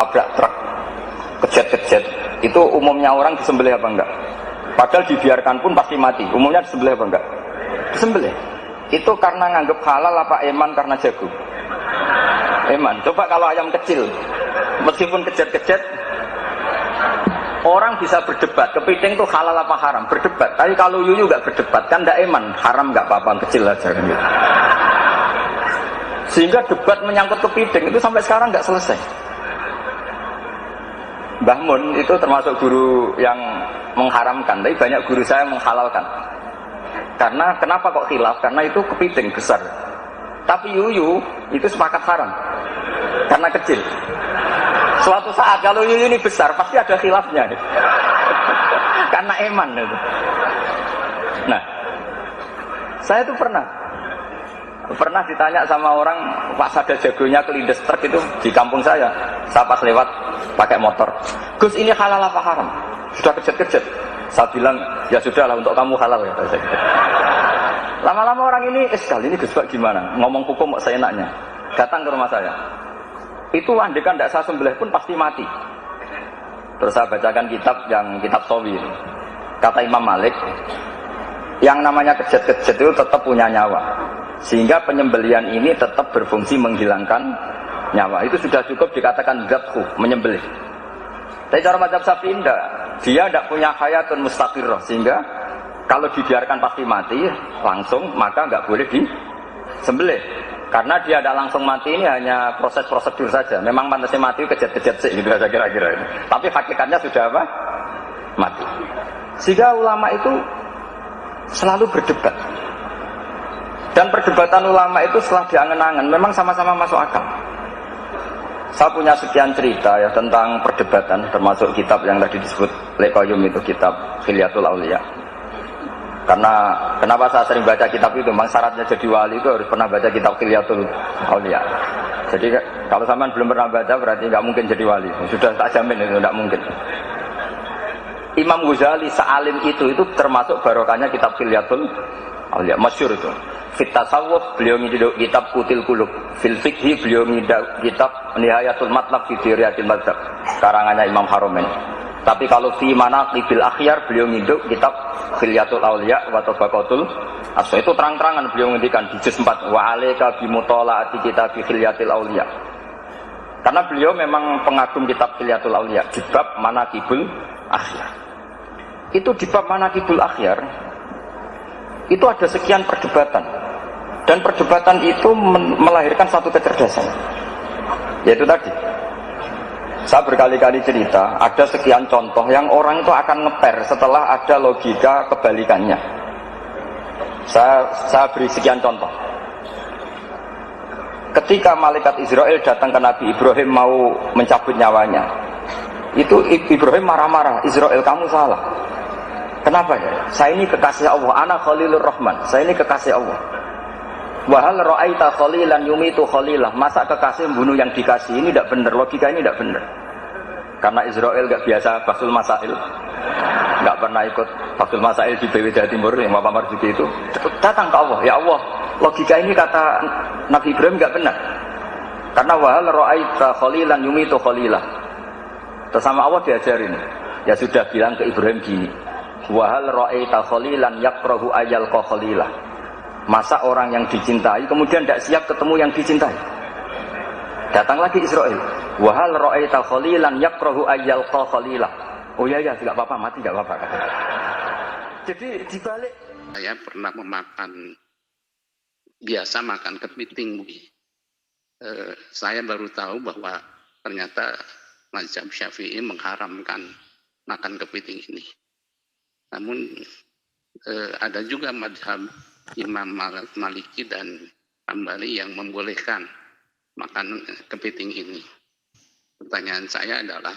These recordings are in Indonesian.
tabrak truk, kejet-kejet, itu umumnya orang disembelih apa enggak? Padahal dibiarkan pun pasti mati. Umumnya disembelih apa enggak? Disembelih. Itu karena nganggep halal apa eman karena jago? Eman. Coba kalau ayam kecil, meskipun kejet-kejet, orang bisa berdebat, kepiting itu halal apa haram, berdebat. Tapi kalau yuyu nggak berdebat, kan nggak eman, haram nggak apa-apa, kecil aja kan gitu. Sehingga debat menyangkut kepiting itu sampai sekarang nggak selesai. Mbah Mun itu termasuk guru yang mengharamkan, tapi banyak guru saya menghalalkan. Karena kenapa kok khilaf? Karena itu kepiting besar. Tapi yuyu itu sepakat haram, karena kecil. Suatu saat kalau yuyu ini besar pasti ada khilafnya karena eman itu. Nah, saya itu pernah ditanya sama orang, pas ada jagonya kelindes truk itu di kampung saya pas lewat pakai motor, Gus ini halal apa haram? Sudah kejet-kejet. Saya bilang ya sudahlah, untuk kamu halal ya. Lama-lama orang ini kali ini Gus Pak gimana ngomong hukum kok seenaknya, datang ke rumah saya. Itu andekan tidak saya sembelih pun pasti mati. Terus saya bacakan kitab Sawi. Kata Imam Malik, yang namanya kejet-kejet itu tetap punya nyawa, sehingga penyembelian ini tetap berfungsi menghilangkan nyawa. Itu sudah cukup dikatakan dzabhu, menyembelih. Tapi cara mazhab Syafi'i dia tidak punya hayatun mustaqirrah, sehingga kalau dibiarkan pasti mati langsung, maka nggak boleh disembelih. Karena dia tidak langsung mati, ini hanya proses prosedur saja. Memang pantasnya mati kejet-kejet sih, gitu aja kira-kira ini. Tapi hakikatnya sudah apa? Mati. Sehingga ulama itu selalu berdebat. Dan perdebatan ulama itu setelah diangen-angen, memang sama-sama masuk akal. Saya punya sekian cerita ya tentang perdebatan, termasuk kitab yang tadi disebut Lekoyum itu, kitab Khilyatul Aulia. Karena kenapa saya sering baca kitab itu, memang syaratnya jadi wali itu harus pernah baca kitab Khilyatul Aulia. Jadi kalau sampean belum pernah baca berarti nggak mungkin jadi wali. Sudah tak jamin itu nggak mungkin. Imam Ghazali sealim itu termasuk barokahnya kitab Khilyatul Aulia, masyhur itu. Fit tasawuf beliau ngiduk kitab Qutil Qulub, fil fiqhi beliau ngiduk kitab Nihayatul Matlab fi Diriyatil Madzhab karangannya Imam Haromen. Tapi kalau fi manaqibil akhyar beliau ngiduk kitab Khilyatul Aulia wa Tabaqatul Asy. Itu terang-terangan beliau ngendikan di juz 4, wa alayka bi mutalaati kitab Khilyatul Aulia. Karena beliau memang pengagum kitab Khilyatul Aulia di bab manaqibul akhyar. Itu di bab manaqibul akhyar itu ada sekian perdebatan, dan perdebatan itu melahirkan satu kecerdasan, yaitu tadi saya berkali-kali cerita ada sekian contoh yang orang itu akan ngeper setelah ada logika kebalikannya. Saya beri sekian contoh. Ketika malaikat Israel datang ke Nabi Ibrahim mau mencabut nyawanya, itu Ibrahim marah-marah, Israel kamu salah. Kenapa ya? Saya ini kekasih Allah, ana Khalilur Rahman, saya ini kekasih Allah. Wahal ra'aita khalilan yumitu khalilah, masa kekasih membunuh yang dikasih? Ini tidak benar, logika ini tidak benar. Karena Israel nggak biasa Basul Masail, nggak pernah ikut Basul Masail di BW Jawa Timur yang Bapak Marzuki itu. Datang ke Allah, ya Allah, logika ini kata Nabi Ibrahim nggak benar. Karena wahal ra'aita khalilan yumitu khalilah. Terus sama Allah diajarin, ya sudah bilang ke Ibrahim gini, wahal ra'aita khalilan yakrahu ayyalqa khalilah. Masa orang yang dicintai kemudian tidak siap ketemu yang dicintai? Datang lagi Israel, wahal ra'aita khalilan yakrahu ayyalqa khalilah. Oh ya tidak apa-apa, mati tidak apa-apa. Jadi dibalik, saya pernah biasa makan kepiting. Saya baru tahu bahwa ternyata mazhab Syafi'i mengharamkan makan kepiting ini. Namun ada juga mazhab Imam Maliki dan Hambali yang membolehkan makan kepiting ini. Pertanyaan saya adalah,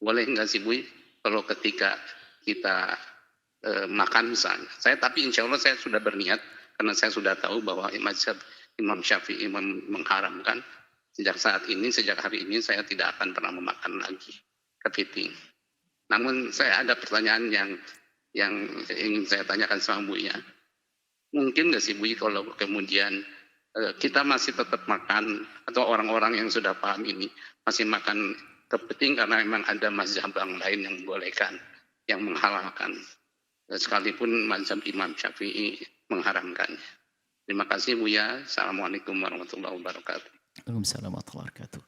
boleh nggak sih Bu, kalau ketika kita makan misalnya, tapi insya Allah saya sudah berniat, karena saya sudah tahu bahwa mazhab Imam Syafi'i mengharamkan. Sejak hari ini saya tidak akan pernah memakan lagi kepiting. Namun saya ada pertanyaan yang ingin saya tanyakan sama Bu ya. Mungkin nggak sih Bu kalau kemudian kita masih tetap makan, atau orang-orang yang sudah paham ini masih makan kepiting karena memang ada mazhab yang lain yang membolehkan, yang menghalalkan. Sekalipun mazhab Imam Syafi'i mengharamkannya. Terima kasih Buya. Assalamualaikum warahmatullahi wabarakatuh. Waalaikumsalam warahmatullahi wabarakatuh.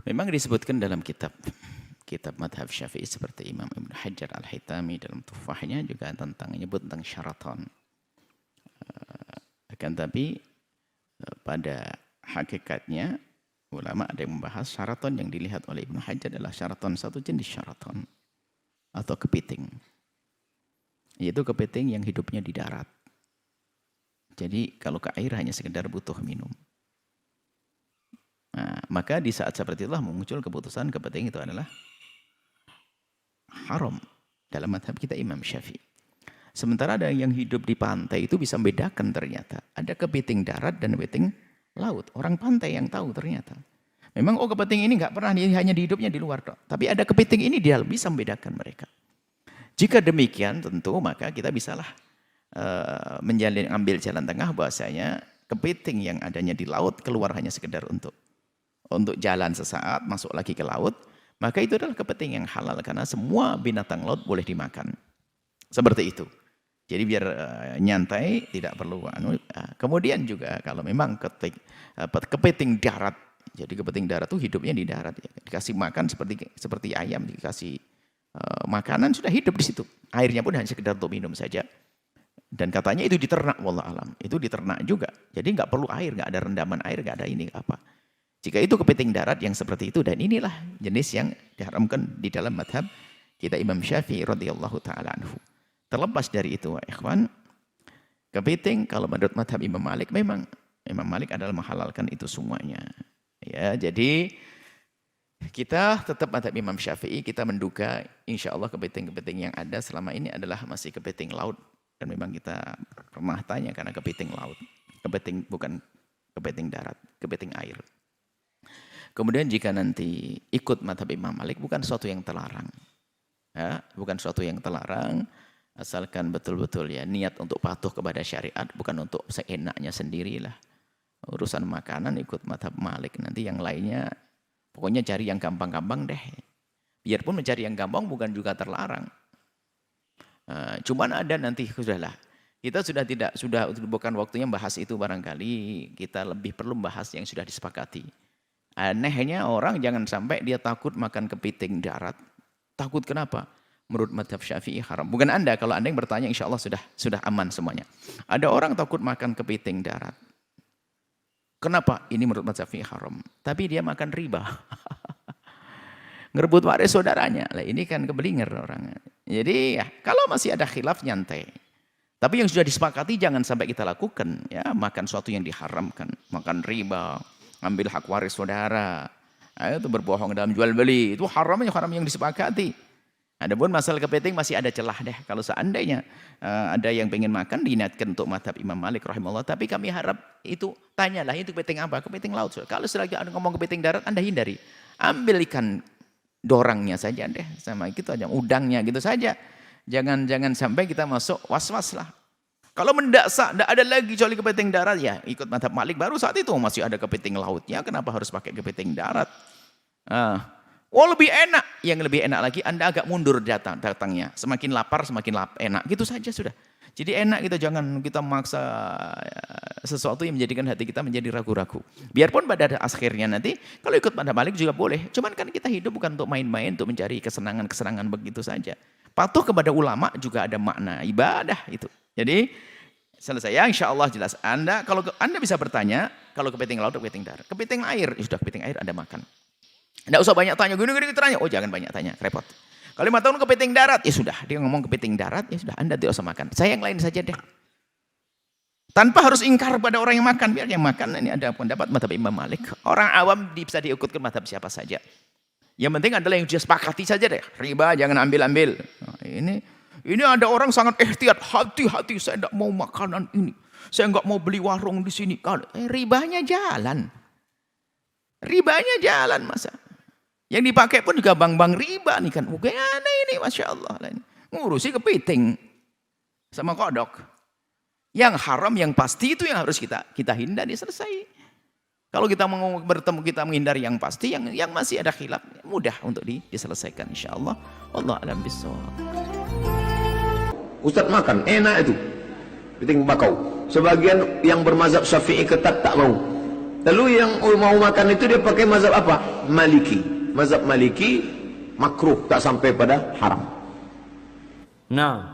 Memang disebutkan dalam kitab madhab Syafi'i seperti Imam Ibn Hajar Al-Haytami dalam Tuhfahnya juga menyebut tentang syaratan. Akan tapi pada hakikatnya ulama ada yang membahas syaratan yang dilihat oleh Ibn Hajar adalah syaratan satu jenis syaratan atau kepiting. Yaitu kepiting yang hidupnya di darat. Jadi kalau ke air hanya sekedar butuh minum. Nah, maka di saat seperti itulah muncul keputusan kepiting itu adalah haram dalam madhab kita Imam Syafi'i. Sementara ada yang hidup di pantai itu bisa membedakan ternyata. Ada kepiting darat dan kepiting laut. Orang pantai yang tahu ternyata. Memang kepiting ini nggak pernah hanya di hidupnya di luar. Tapi ada kepiting ini dia bisa membedakan mereka. Jika demikian tentu maka kita bisalah ambil jalan tengah bahwasanya kepiting yang adanya di laut keluar hanya sekedar untuk jalan sesaat, masuk lagi ke laut, maka itu adalah kepiting yang halal karena semua binatang laut boleh dimakan. Seperti itu. Jadi biar nyantai, tidak perlu. Kemudian juga kalau memang kepiting darat, jadi kepiting darat itu hidupnya di darat, ya. Dikasih makan seperti ayam, dikasih makanan sudah hidup di situ. Airnya pun hanya sekedar untuk minum saja. Dan katanya itu diternak, wallah alam. Itu diternak juga. Jadi nggak perlu air, nggak ada rendaman air, nggak ada ini apa. Jika itu kepiting darat yang seperti itu, dan inilah jenis yang diharamkan di dalam madhab kita Imam Syafi'i radhiyallahu ta'ala anhu. Terlepas dari itu, ikhwan, kepiting kalau menurut madhab Imam Malik, memang Imam Malik adalah menghalalkan itu semuanya. Ya, jadi kita tetap madhab Imam Syafi'i, kita menduga insya Allah kepiting-kepiting yang ada selama ini adalah masih kepiting laut. Dan memang kita pernah tanya karena kepiting laut. Kepiting bukan kepiting darat, kepiting air. Kemudian jika nanti ikut madhab Imam Malik bukan suatu yang terlarang. Ya, bukan suatu yang terlarang. Asalkan betul-betul ya niat untuk patuh kepada syariat, bukan untuk seenaknya sendirilah. Urusan makanan ikut madhab Malik, nanti yang lainnya pokoknya cari yang gampang-gampang deh. Biarpun mencari yang gampang bukan juga terlarang. Cuman ada nanti sudahlah. Kita sudah bukan waktunya bahas itu barangkali. Kita lebih perlu membahas yang sudah disepakati. Anehnya orang jangan sampai dia takut makan kepiting darat. Takut kenapa? Menurut madhab Syafi'i haram. Bukan Anda, kalau Anda yang bertanya insya Allah sudah aman semuanya. Ada orang takut makan kepiting darat. Kenapa? Ini menurut madhab Syafi'i haram. Tapi dia makan riba. Ngerebut waris saudaranya. Lah ini kan kebelinger orang. Jadi ya, kalau masih ada khilaf nyantai. Tapi yang sudah disepakati jangan sampai kita lakukan. Ya, makan sesuatu yang diharamkan. Makan riba. Ambil hak waris saudara. Itu berbohong dalam jual beli. Itu haram yang disepakati. Adapun masalah kepiting masih ada celah deh. Kalau seandainya ada yang pengen makan, diingatkan untuk madhab Imam Malik rahimahullah. Tapi kami harap itu, tanyalah itu kepiting apa? Kepiting laut. Kalau selagi ada ngomong kepiting darat, Anda hindari. Ambil ikan dorangnya saja deh. Sama gitu aja, udangnya gitu saja. Jangan sampai kita masuk was-was lah. Kalau mendasak, tidak ada lagi kecuali kepiting darat, ya ikut madhab Malik. Baru saat itu masih ada kepiting lautnya. Kenapa harus pakai kepiting darat? Lebih enak. Yang lebih enak lagi, Anda agak mundur datangnya. Semakin lapar, semakin enak. Gitu saja sudah. Jadi enak kita, jangan kita maksa sesuatu yang menjadikan hati kita menjadi ragu-ragu. Biarpun pada akhirnya nanti, kalau ikut pada Malik juga boleh. Cuman kan kita hidup bukan untuk main-main, untuk mencari kesenangan-kesenangan begitu saja. Patuh kepada ulama juga ada makna ibadah itu. Jadi selesai ya, insya Allah jelas. Kalau Anda bisa bertanya, kalau kepiting laut atau kepiting darat. Kepiting air, ya sudah kepiting air Anda makan. Tidak usah banyak tanya, gini-gini tanya. Oh jangan banyak tanya, repot. Kalau 5 tahun kepiting darat, ya sudah. Dia ngomong kepiting darat, ya sudah. Anda tidak usah makan. Saya yang lain saja deh. Tanpa harus ingkar pada orang yang makan. Biar yang makan, ini ada pendapat madhab Imam Malik. Orang awam bisa diikutkan madhab siapa saja. Yang penting adalah yang dia sepakati saja deh. Riba jangan ambil-ambil. Nah, ini ada orang sangat ihtiyat. Hati-hati saya tidak mau makanan ini. Saya nggak mau beli warung di sini. Ribanya jalan. Ribanya jalan masa. Yang dipakai pun juga bank-bank riba nih kan. Bagaimana ini, Masya Allah. Ngurusi kepiting sama kodok. Yang haram, yang pasti itu yang harus kita hindari, selesai. Kalau kita mau bertemu, kita menghindari yang pasti, yang masih ada khilaf, mudah untuk diselesaikan insyaallah. Wallahu a'lam bishawab. Ustaz makan enak itu kepiting bakau. Sebagian yang bermazhab Syafi'i ketat tak mau. Lalu yang mau makan itu dia pakai mazhab apa? Maliki. Mazhab Maliki makruh, tak sampai pada haram. Nah,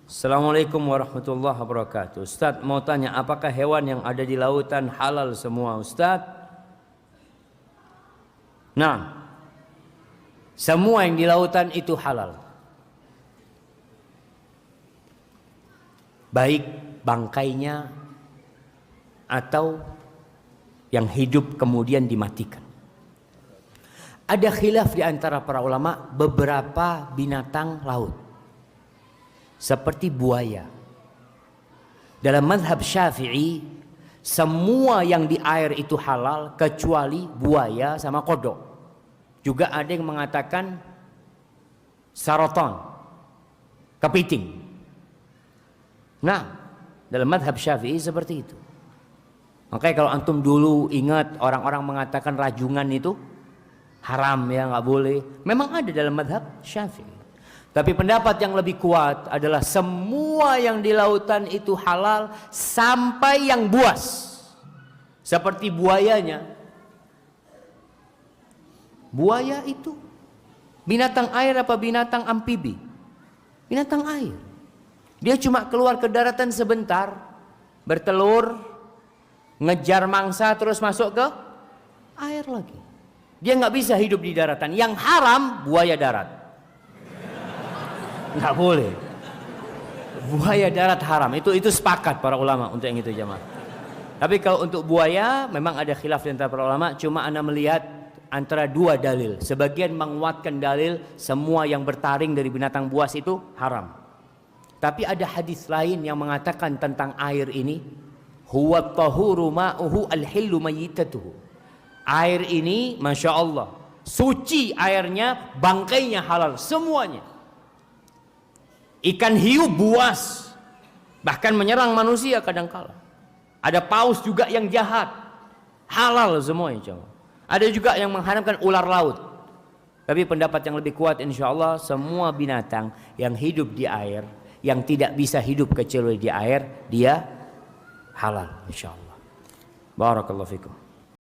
Assalamualaikum warahmatullahi wabarakatuh. Ustaz mau tanya, apakah hewan yang ada di lautan halal semua Ustaz? Nah, semua yang di lautan itu halal. Baik bangkainya atau yang hidup kemudian dimatikan. Ada khilaf di antara para ulama beberapa binatang laut. Seperti buaya. Dalam mazhab Syafi'i, semua yang di air itu halal kecuali buaya sama kodok. Juga ada yang mengatakan saraton, kepiting. Nah, dalam mazhab Syafi'i seperti itu. Makanya kalau antum dulu ingat orang-orang mengatakan rajungan itu haram, ya nggak boleh. Memang ada dalam mazhab Syafi'i. Tapi pendapat yang lebih kuat adalah semua yang di lautan itu halal sampai yang buas. Seperti buayanya. Buaya itu binatang air apa binatang amfibi? Binatang air. Dia cuma keluar ke daratan sebentar, bertelur, ngejar mangsa terus masuk ke air lagi. Dia nggak bisa hidup di daratan. Yang haram buaya darat. Nggak boleh. Buaya darat haram. Itu sepakat para ulama untuk yang itu jamaah. Tapi kalau untuk buaya memang ada khilaf di antara para ulama. Cuma anda melihat antara dua dalil. Sebagian menguatkan dalil semua yang bertaring dari binatang buas itu haram. Tapi ada hadis lain yang mengatakan tentang air ini, huwa tahuru ma'uhu al-hillu mayyitatuhu. Air ini masya Allah suci airnya, bangkainya halal semuanya. Ikan hiu buas, bahkan menyerang manusia kadangkala. Ada paus juga yang jahat, halal semuanya coba. Ada juga yang mengharamkan ular laut. Tapi pendapat yang lebih kuat insya Allah semua binatang yang hidup di air, yang tidak bisa hidup kecuali di air, dia halal insya Allah. Barakallahu fikum.